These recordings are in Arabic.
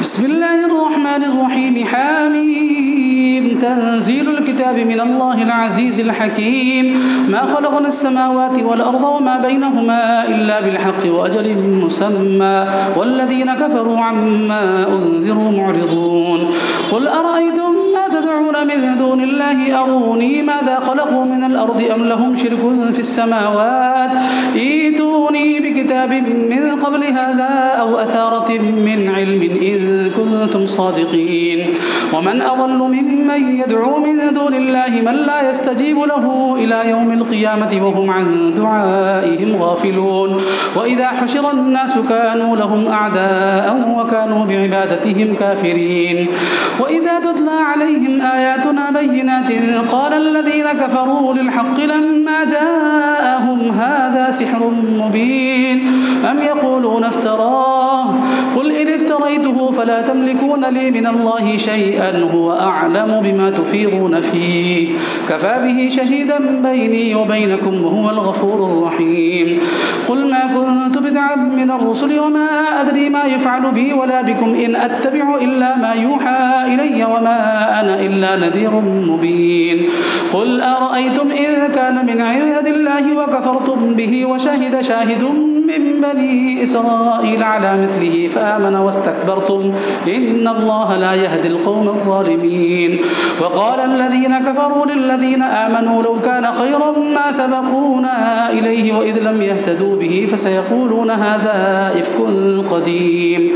بسم الله الرحمن الرحيم. حميم. تنزيل الكتاب من الله العزيز الحكيم. ما خلقنا السماوات والأرض وما بينهما إلا بالحق وأجل مسمى والذين كفروا عما أنذروا معرضون. قل أرأيتم ما تدعون من دون الله أروني ماذا خلقوا من الأرض أم لهم شرك في السماوات ائتوني بكتاب من قبل هذا أو أثارة من علم إن كنتم صادقين. ومن أضل ممن يدعو من دون الله من لا يستجيب له إلى يوم القيامة وهم عن دعائهم غافلون. وإذا حشر الناس كانوا لهم أعداء وكانوا بعبادتهم كافرين. وإذا تتلى عليهم آياتنا بينات قال الذين كفروا للحق لما جاءهم هذا سحر مبين أم يقولون افتراه قل إن افتريته فلا تملكون لي من الله شيئا هو أعلم بما تفيضون فيه كفى به شهيدا بيني وبينكم وهو الغفور الرحيم. قل ما كنت بدعا من الرسل وما أدري ما يفعل بي ولا بكم إن أتبع إلا ما يوحى إلي وما أنا إلا نذير مبين. قل أرأيتم إذ كان من عند الله وكفرتم به وشهد شاهد من بني إسرائيل على مثله فآمن واستكبرتم إن الله لا يهدي القوم الظالمين. وقال الذين كفروا للذين آمنوا لو كان خيرا ما سبقونا إليه وإذ لم يهتدوا به فسيقولون هذا إفك قديم.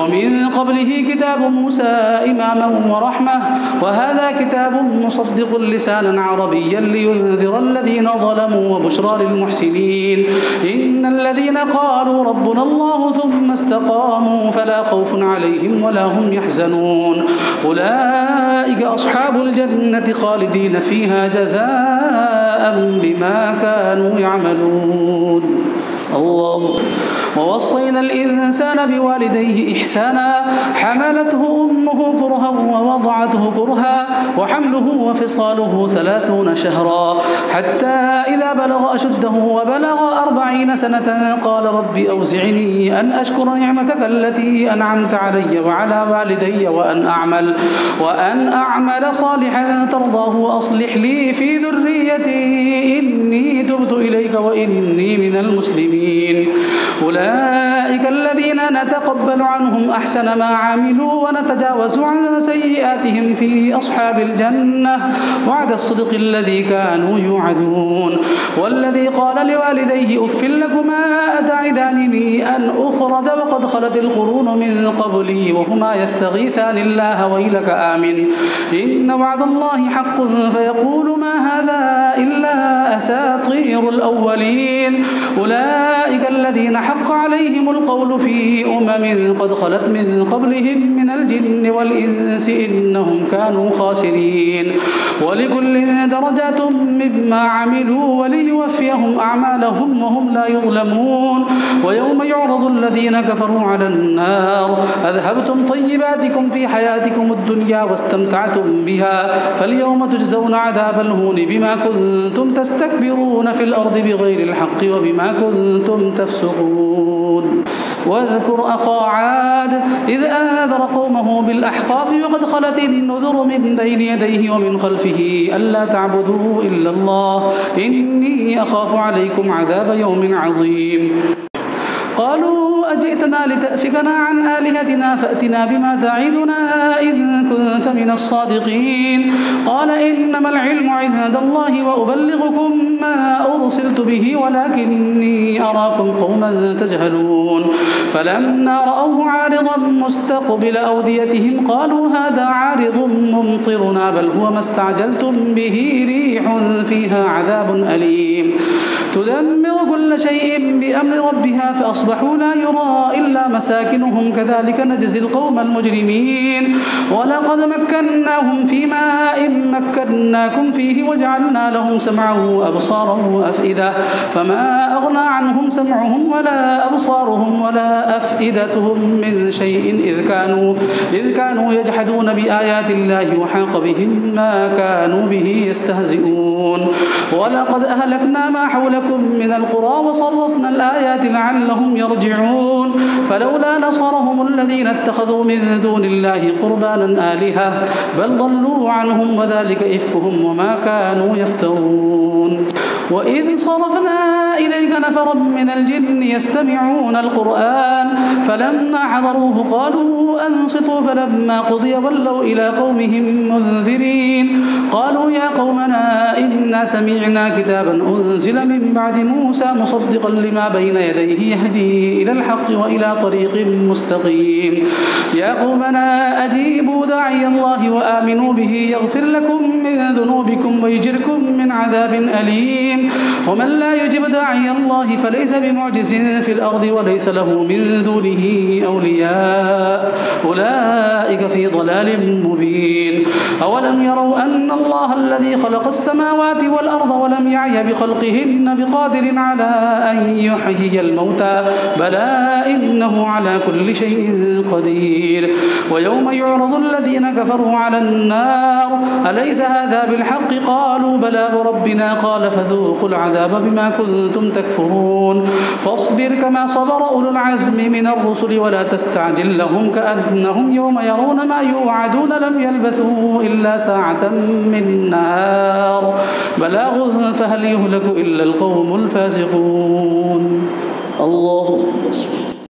ومن قبله كتاب موسى إماما ورحمة وهذا كتاب مصدق لسانا عربيا لينذر الذين ظلموا وبشرى للمحسنين. إن الذين قالوا ربنا الله ثم استقاموا فلا خوف عليهم ولا هم يحزنون أولئك أصحاب الجنة خالدين فيها جزاء بما كانوا يعملون. الله. ووصينا الإنسان بوالديه إحسانا حملته أمه كرها ووضعته كرها وحمله وفصاله 30 شهرا حتى إذا بلغ أشده وبلغ 40 سنة قال رب أوزعني أن أشكر نعمتك التي أنعمت علي وعلى والدي وأن أعمل صالحا ترضاه وأصلح لي في ذريتي إني تبت إليك وإني من المسلمين. أولئك الذين نتقبل عنهم أحسن ما عملوا ونتجاوز عن سيئاتهم في أصحاب الجنة وعد الصدق الذي كانوا يوعدون. والذي قال لوالديه أف لكما أتعدانني أن أخرج وقد خلت القرون من قبلي وهما يستغيثان الله ويلك آمن إن وعد الله حق فيقول ما هذا إلا أساطير الأولين. أولئك الذين حق عليهم القول في قد خلت من قبلهم من الجن والإنس إنهم كانوا خاسرين. ولكل درجات مما عملوا وليوفيهم أعمالهم وهم لا يظلمون. ويوم يعرض الذين كفروا على النار أذهبتم طيباتكم في حياتكم الدنيا واستمتعتم بها فاليوم تجزون عذاب الهون بما كنتم تستكبرون في الأرض بغير الحق وبما كنتم تفسقون. واذكر أخا عاد إذ أنذر قومه بالأحقاف وقد خلت النذر من بين يديه ومن خلفه ألا تعبدوا إلا الله إني أخاف عليكم عذاب يوم عظيم. قالوا أجئتنا لتأفكنا عن آلهتنا فأتنا بما تعدنا إن كنت من الصادقين. قال إنما العلم عند الله وأبلغكم ما أرسلت به ولكني أراكم قوما تجهلون. فلما رأوه عارضا مستقبل أوديتهم قالوا هذا عارض ممطرنا بل هو ما استعجلتم به ريح فيها عذاب أليم تدمر كل شيء بأمر ربها فأصبحوا لا يرى إلا مساكنهم كذلك نجزي القوم المجرمين. ولقد مكناهم في ماء مكناكم فيه وجعلنا لهم سمعا وأبصارا وأفئدة فما أغنى عنهم سمعهم ولا أبصارهم ولا أفئدتهم من شيء إذ كانوا يجحدون بآيات الله وحاق بهم ما كانوا به يستهزئون. ولقد أهلكنا ما حولكم حولكم من القرى وصرفنا الآيات لعلهم يرجعون فلولا نصرهم الذين اتخذوا من دون الله قربانا آلهة بل ضلوا عنهم وذلك إفكهم وما كانوا يفترون وإذ صرفنا إليك نفرا من الجن يستمعون القرآن فلما حضروه قالوا أنصتوا فلما قضي ولوا إلى قومهم منذرين قالوا يا قومنا إنا سمعنا كتابا أنزل من بعد موسى مصدقا لما بين يديه يهدي إلى الحق وإلى طريق مستقيم يا قومنا أجيبوا داعي الله وآمنوا به يغفر لكم من ذنوبكم ويجركم من عذاب أليم ومن لا يجب داعي الله فليس بمعجز في الأرض وليس له من دونه أولياء أولئك في ضلال مبين أولم يروا أن الله الذي خلق السماوات والأرض ولم يعي بخلقهن بقادر على أن يحيي الموتى بلى إنه على كل شيء قدير ويوم يعرض الذين كفروا على النار أليس هذا بالحق قالوا بلى وربنا قال فذوقوا العذاب بما كنتم تكفرون فاصبر كما صبر أولو العزم من الرسل ولا تستعجل لهم كأنهم يوم يرون ما يوعدون لم يلبثوا إلا ساعة من نهار بلاغ فهل يهلك إلا القوم الفاسقون الله أكبر.